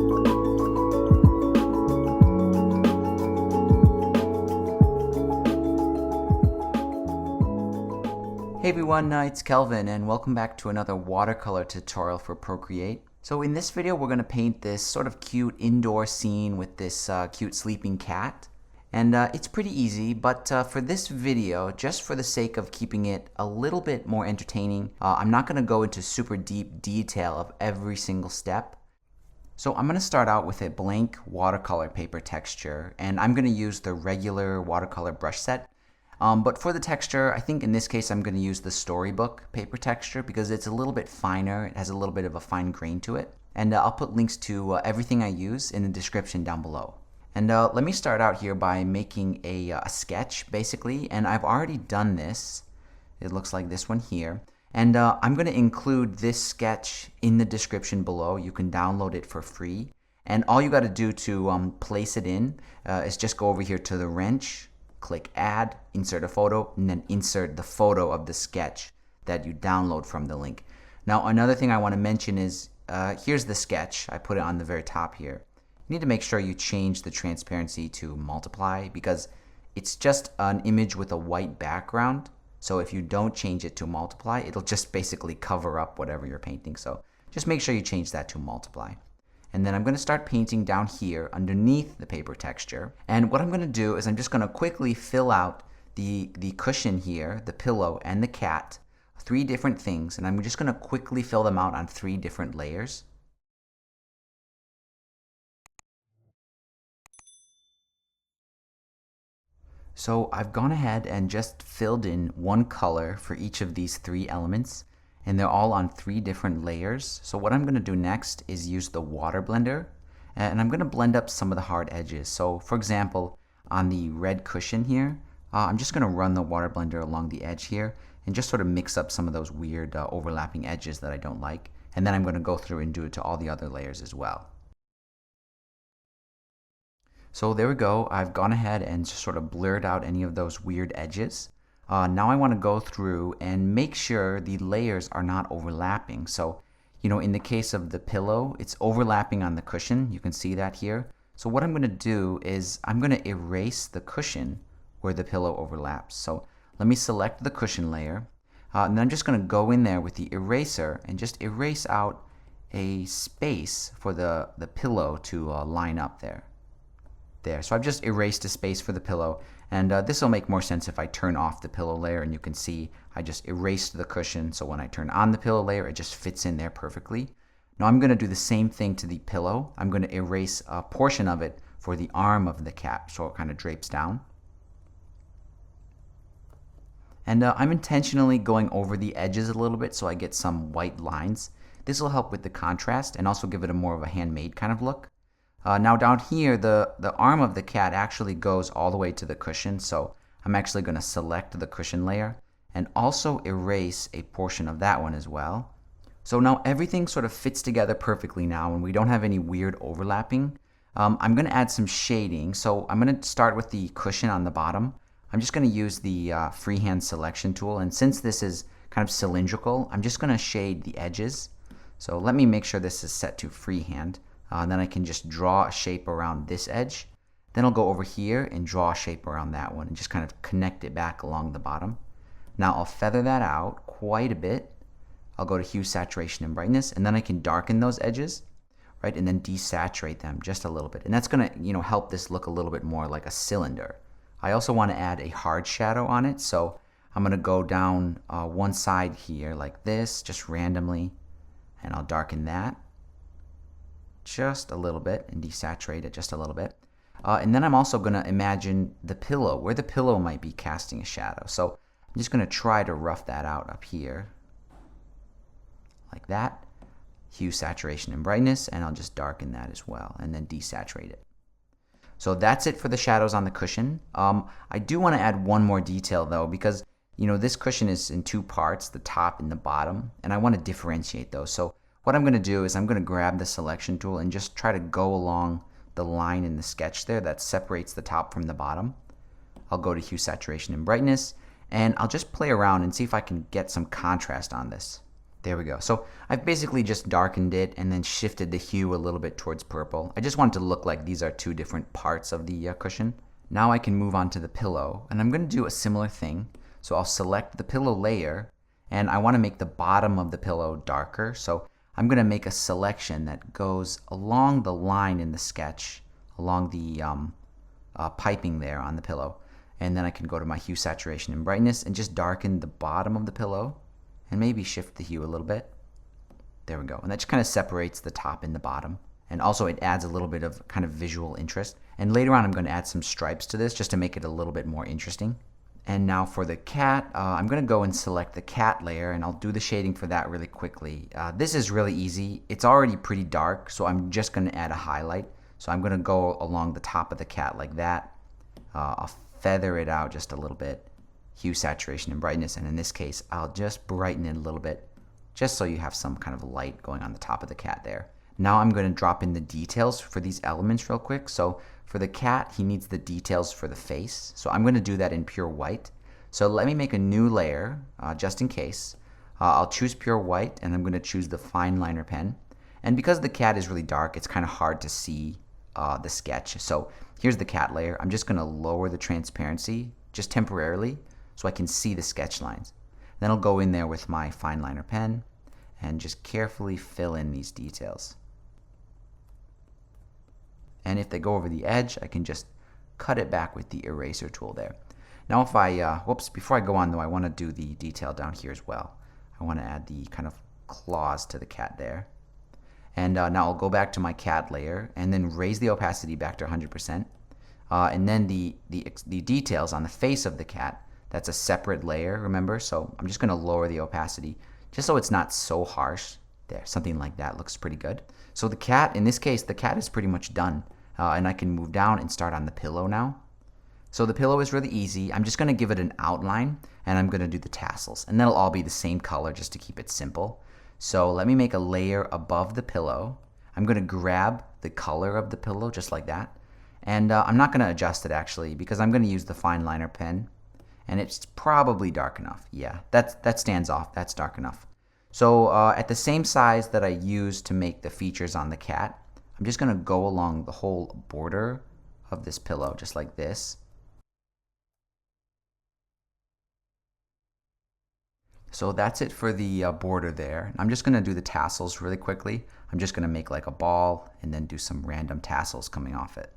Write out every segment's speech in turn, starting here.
Hey everyone, it's Kelvin and welcome back to another watercolor tutorial for Procreate. So in this video we're going to paint this sort of cute indoor scene with this cute sleeping cat. And it's pretty easy, but for this video, just for the sake of keeping it a little bit more entertaining, I'm not going to go into super deep detail of every single step. So I'm going to start out with a blank watercolor paper texture, and I'm going to use the regular watercolor brush set. But for the texture, I think in this case I'm going to use the storybook paper texture because it's a little bit finer. It has a little bit of a fine grain to it. And I'll put links to everything I use in the description down below. And let me start out here by making a sketch, basically. And I've already done this. It looks like this one here. And I'm going to include this sketch in the description below. You can download it for free. And all you got to do to place it in is just go over here to the wrench, click Add, insert a photo, and then insert the photo of the sketch that you download from the link. Now, another thing I want to mention is, here's the sketch. I put it on the very top here. You need to make sure you change the transparency to multiply because it's just an image with a white background. So if you don't change it to multiply, it'll just basically cover up whatever you're painting. So just make sure you change that to multiply. And then I'm going to start painting down here underneath the paper texture. And what I'm going to do is I'm just going to quickly fill out the cushion here, the pillow, and the cat. 3 different things. And I'm just going to quickly fill them out on 3 different layers. So I've gone ahead and just filled in one color for each of these 3 elements. And they're all on 3 different layers. So what I'm going to do next is use the water blender, and I'm going to blend up some of the hard edges. So for example, on the red cushion here, I'm just going to run the water blender along the edge here and just sort of mix up some of those weird overlapping edges that I don't like. And then I'm going to go through and do it to all the other layers as well. So there we go. I've gone ahead and just sort of blurred out any of those weird edges. Now I want to go through and make sure the layers are not overlapping. So, in the case of the pillow, it's overlapping on the cushion. You can see that here. So what I'm going to do is I'm going to erase the cushion where the pillow overlaps. So let me select the cushion layer. And then I'm just going to go in there with the eraser and just erase out a space for the pillow to line up there. So I've just erased a space for the pillow, and this will make more sense if I turn off the pillow layer, and you can see I just erased the cushion, so when I turn on the pillow layer it just fits in there perfectly. Now I'm going to do the same thing to the pillow. I'm going to erase a portion of it for the arm of the cat so it kind of drapes down. And I'm intentionally going over the edges a little bit so I get some white lines. This will help with the contrast and also give it a more of a handmade kind of look. Now down here, the arm of the cat actually goes all the way to the cushion, so I'm actually going to select the cushion layer and also erase a portion of that one as well. So now everything sort of fits together perfectly now and we don't have any weird overlapping. I'm going to add some shading, so I'm going to start with the cushion on the bottom. I'm just going to use the freehand selection tool, and since this is kind of cylindrical, I'm just going to shade the edges. So let me make sure this is set to freehand. Then I can just draw a shape around this edge. Then I'll go over here and draw a shape around that one and just kind of connect it back along the bottom. Now I'll feather that out quite a bit. I'll go to hue, saturation, and brightness, and then I can darken those edges, right? And then desaturate them just a little bit. And that's going to, help this look a little bit more like a cylinder. I also want to add a hard shadow on it, so I'm going to go down one side here like this, just randomly, and I'll darken that just a little bit and desaturate it just a little bit. And then I'm also going to imagine the pillow, where the pillow might be casting a shadow. So I'm just going to try to rough that out up here like that. Hue, saturation, and brightness, and I'll just darken that as well and then desaturate it. So that's it for the shadows on the cushion. I do want to add one more detail though, because this cushion is in 2 parts, the top and the bottom, and I want to differentiate those. So what I'm going to do is I'm going to grab the selection tool and just try to go along the line in the sketch there that separates the top from the bottom. I'll go to hue, saturation, and brightness, and I'll just play around and see if I can get some contrast on this. There we go. So I've basically just darkened it and then shifted the hue a little bit towards purple. I just want it to look like these are two different parts of the cushion. Now I can move on to the pillow, and I'm going to do a similar thing. So I'll select the pillow layer, and I want to make the bottom of the pillow darker. So I'm going to make a selection that goes along the line in the sketch, along the piping there on the pillow. And then I can go to my hue, saturation, and brightness and just darken the bottom of the pillow and maybe shift the hue a little bit. There we go. And that just kind of separates the top and the bottom. And also it adds a little bit of kind of visual interest. And later on I'm going to add some stripes to this just to make it a little bit more interesting. And now for the cat, I'm going to go and select the cat layer, and I'll do the shading for that really quickly. This is really easy. It's already pretty dark, so I'm just going to add a highlight. So I'm going to go along the top of the cat like that. I'll feather it out just a little bit. Hue, saturation, and brightness, and in this case I'll just brighten it a little bit just so you have some kind of light going on the top of the cat there. Now I'm going to drop in the details for these elements real quick. So for the cat, he needs the details for the face, so I'm going to do that in pure white. So let me make a new layer just in case. I'll choose pure white, and I'm going to choose the fine liner pen, and because the cat is really dark, it's kind of hard to see the sketch. So here's the cat layer. I'm just going to lower the transparency just temporarily so I can see the sketch lines. Then I'll go in there with my fine liner pen and just carefully fill in these details. And if they go over the edge, I can just cut it back with the eraser tool there. Now if I, before I go on though, I want to do the detail down here as well. I want to add the kind of claws to the cat there. And now I'll go back to my cat layer and then raise the opacity back to 100%. And then the details on the face of the cat, that's a separate layer, remember? So I'm just going to lower the opacity just so it's not so harsh. There, something like that looks pretty good. So the cat, in this case, the cat is pretty much done. And I can move down and start on the pillow now. So the pillow is really easy. I'm just going to give it an outline, and I'm going to do the tassels. And that'll all be the same color just to keep it simple. So let me make a layer above the pillow. I'm going to grab the color of the pillow just like that. And I'm not going to adjust it actually because I'm going to use the fine liner pen. And it's probably dark enough. Yeah, that stands off. That's dark enough. So at the same size that I used to make the features on the cat, I'm just going to go along the whole border of this pillow just like this. So that's it for the border there. I'm just going to do the tassels really quickly. I'm just going to make like a ball and then do some random tassels coming off it.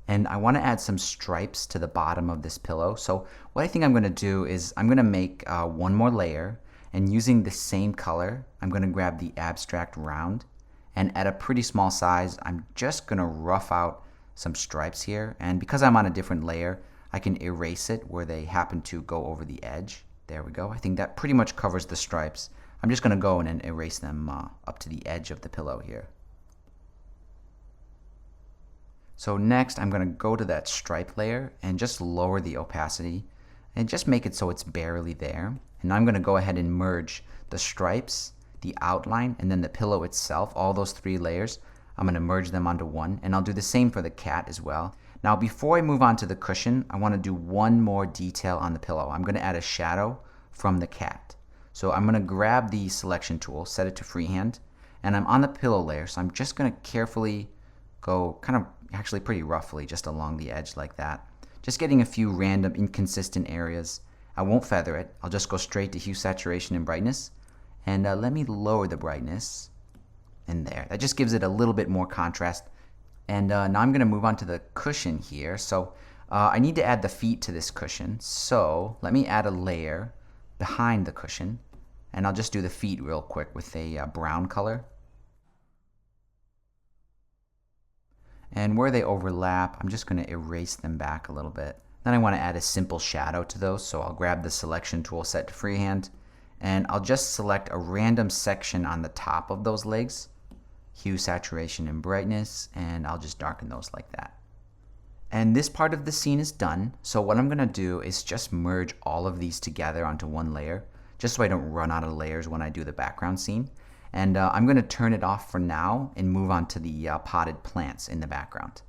And I want to add some stripes to the bottom of this pillow. So what I think I'm going to do is I'm going to make one more layer, and using the same color, I'm going to grab the abstract round, and at a pretty small size, I'm just going to rough out some stripes here. And because I'm on a different layer, I can erase it where they happen to go over the edge. There we go. I think that pretty much covers the stripes. I'm just going to go in and erase them up to the edge of the pillow here. So next I'm going to go to that stripe layer and just lower the opacity and just make it so it's barely there. And I'm going to go ahead and merge the stripes, the outline, and then the pillow itself, all those three layers. I'm going to merge them onto one, and I'll do the same for the cat as well. Now before I move on to the cushion, I want to do one more detail on the pillow. I'm going to add a shadow from the cat. So I'm going to grab the selection tool, set it to freehand, and I'm on the pillow layer, so I'm just going to carefully go kind of actually pretty roughly just along the edge like that. Just getting a few random inconsistent areas. I won't feather it. I'll just go straight to hue, saturation, and brightness. And let me lower the brightness. And there. That just gives it a little bit more contrast. And now I'm going to move on to the cushion here. So I need to add the feet to this cushion. So let me add a layer behind the cushion. And I'll just do the feet real quick with a brown color. And where they overlap, I'm just going to erase them back a little bit. Then I want to add a simple shadow to those, so I'll grab the selection tool set to freehand, and I'll just select a random section on the top of those legs, hue, saturation, and brightness, and I'll just darken those like that. And this part of the scene is done, so what I'm going to do is just merge all of these together onto one layer, just so I don't run out of layers when I do the background scene. And I'm going to turn it off for now and move on to the potted plants in the background.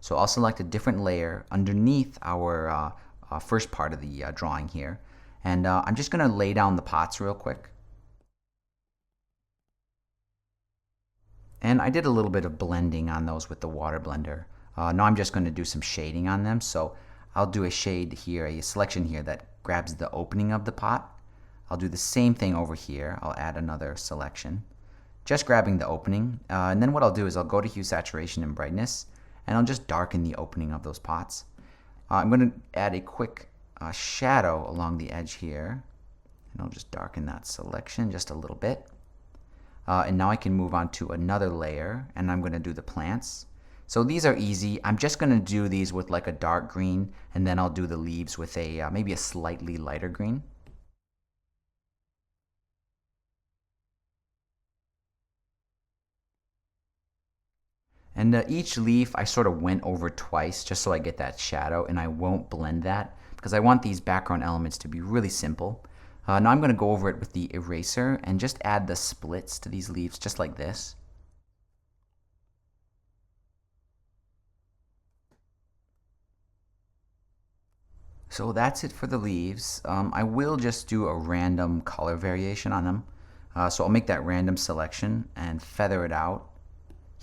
So I'll select a different layer underneath our first part of the drawing here. And I'm just going to lay down the pots real quick. And I did a little bit of blending on those with the water blender. Now I'm just going to do some shading on them. So I'll do a shade here, a selection here that grabs the opening of the pot. I'll do the same thing over here. I'll add another selection, just grabbing the opening. And then what I'll do is I'll go to hue, saturation, and brightness, and I'll just darken the opening of those pots. I'm going to add a quick shadow along the edge here, and I'll just darken that selection just a little bit. And now I can move on to another layer, and I'm going to do the plants. So these are easy. I'm just going to do these with like a dark green, and then I'll do the leaves with a maybe a slightly lighter green. And each leaf I sort of went over twice just so I get that shadow, and I won't blend that because I want these background elements to be really simple. Now I'm going to go over it with the eraser and just add the splits to these leaves just like this. So that's it for the leaves. I will just do a random color variation on them. So I'll make that random selection and feather it out.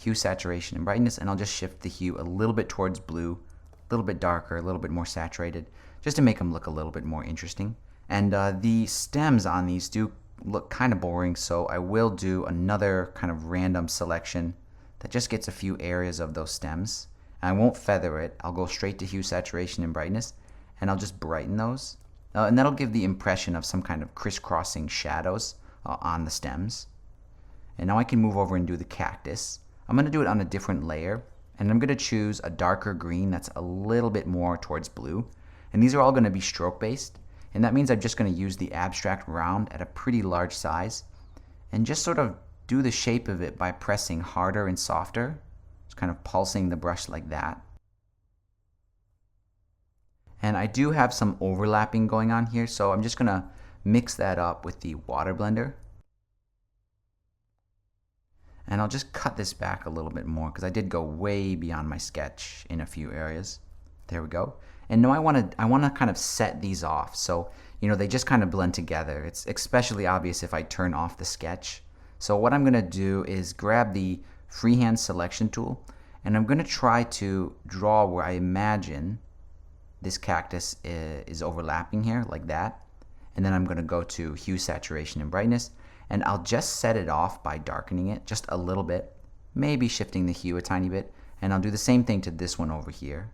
Hue, saturation, and brightness, and I'll just shift the hue a little bit towards blue, a little bit darker, a little bit more saturated, just to make them look a little bit more interesting. And the stems on these do look kind of boring, so I will do another kind of random selection that just gets a few areas of those stems. And I won't feather it. I'll go straight to hue, saturation, and brightness, and I'll just brighten those. And that'll give the impression of some kind of crisscrossing shadows on the stems. And now I can move over and do the cactus. I'm going to do it on a different layer, and I'm going to choose a darker green that's a little bit more towards blue. And these are all going to be stroke based, and that means I'm just going to use the abstract round at a pretty large size and just sort of do the shape of it by pressing harder and softer, just kind of pulsing the brush like that. And I do have some overlapping going on here, so I'm just going to mix that up with the water blender. And I'll just cut this back a little bit more because I did go way beyond my sketch in a few areas. There we go. And now I want to kind of set these off, so they just kind of blend together. It's especially obvious if I turn off the sketch. So what I'm going to do is grab the freehand selection tool, and I'm going to try to draw where I imagine this cactus is overlapping here, like that. And then I'm going to go to hue, saturation, and brightness, and I'll just set it off by darkening it just a little bit, maybe shifting the hue a tiny bit, and I'll do the same thing to this one over here.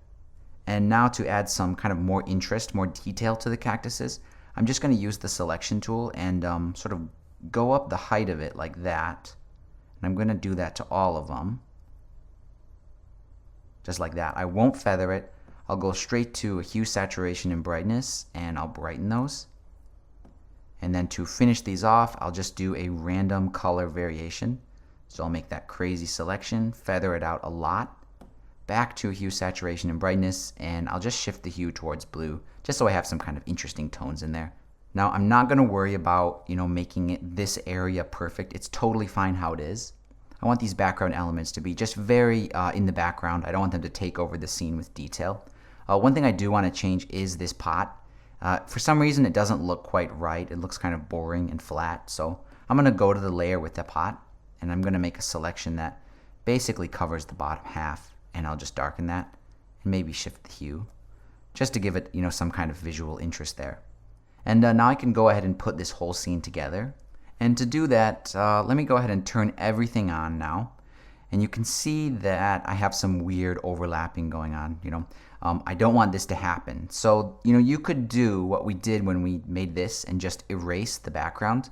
And now to add some kind of more interest, more detail to the cactuses, I'm just going to use the selection tool and sort of go up the height of it like that. And I'm going to do that to all of them, just like that. I won't feather it. I'll go straight to hue, saturation, and brightness, and I'll brighten those. And then to finish these off, I'll just do a random color variation. So I'll make that crazy selection, feather it out a lot, back to hue, saturation, and brightness, and I'll just shift the hue towards blue, just so I have some kind of interesting tones in there. Now, I'm not going to worry about, making it this area perfect. It's totally fine how it is. I want these background elements to be just very in the background. I don't want them to take over the scene with detail. One thing I do want to change is this pot. For some reason, it doesn't look quite right. It looks kind of boring and flat. So I'm going to go to the layer with the pot, and I'm going to make a selection that basically covers the bottom half, and I'll just darken that and maybe shift the hue just to give it, some kind of visual interest there. And now I can go ahead and put this whole scene together. And to do that, let me go ahead and turn everything on now. And you can see that I have some weird overlapping going on. I don't want this to happen. So, you could do what we did when we made this and just erase the background.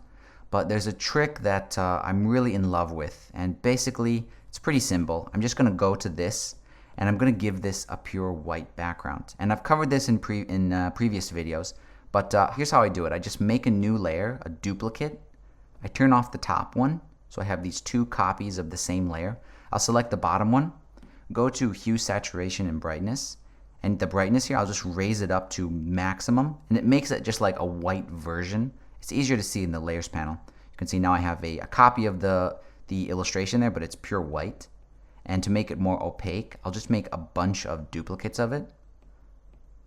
But there's a trick that I'm really in love with. And basically, it's pretty simple. I'm just going to go to this, and I'm going to give this a pure white background. And I've covered this in previous videos. But here's how I do it. I just make a new layer, a duplicate. I turn off the top one, so I have these two copies of the same layer. I'll select the bottom one, go to hue, saturation, and brightness. And the brightness here, I'll just raise it up to maximum, and it makes it just like a white version. It's easier to see in the layers panel. You can see now I have a copy of the illustration there, but it's pure white. And to make it more opaque, I'll just make a bunch of duplicates of it.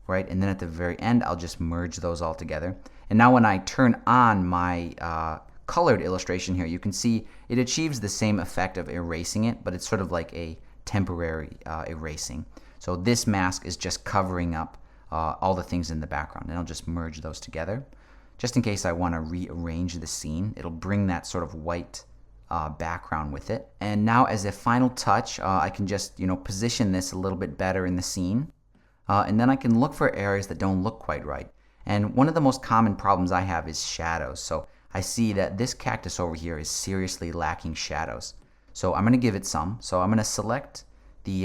right? And then at the very end, I'll just merge those all together. And now when I turn on my colored illustration here, you can see it achieves the same effect of erasing it, but it's sort of like a temporary erasing. So this mask is just covering up all the things in the background, and I'll just merge those together. Just in case I want to rearrange the scene, it'll bring that sort of white background with it. And now as a final touch, I can just position this a little bit better in the scene. And then I can look for areas that don't look quite right. And one of the most common problems I have is shadows. So I see that this cactus over here is seriously lacking shadows. So I'm going to give it some. So I'm going to select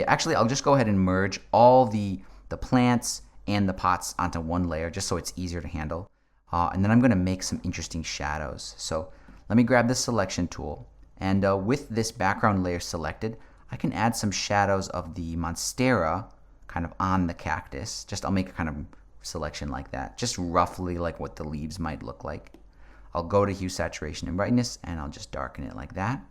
actually I'll just go ahead and merge all the plants and the pots onto one layer just so it's easier to handle. And then I'm going to make some interesting shadows. So let me grab the selection tool. And with this background layer selected, I can add some shadows of the monstera kind of on the cactus. I'll make a kind of selection like that, just roughly like what the leaves might look like. I'll go to hue, saturation, and brightness, and I'll just darken it like that,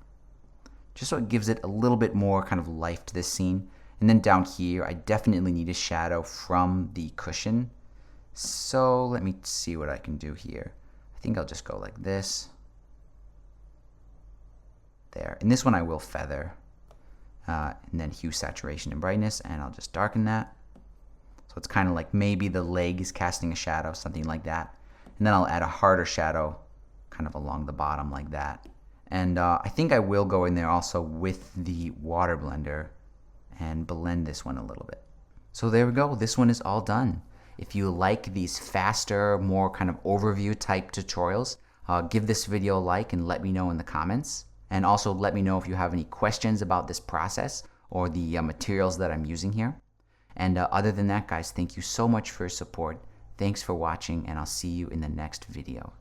just so it gives it a little bit more kind of life to this scene. And then down here, I definitely need a shadow from the cushion. So let me see what I can do here. I think I'll just go like this. There. And this one I will feather. And then hue, saturation, and brightness, and I'll just darken that. So it's kind of like maybe the leg is casting a shadow, something like that. And then I'll add a harder shadow kind of along the bottom like that. And I think I will go in there also with the water blender and blend this one a little bit. So there we go. This one is all done. If you like these faster, more kind of overview type tutorials, give this video a like and let me know in the comments. And also let me know if you have any questions about this process or the materials that I'm using here. And other than that, guys, thank you so much for your support. Thanks for watching, and I'll see you in the next video.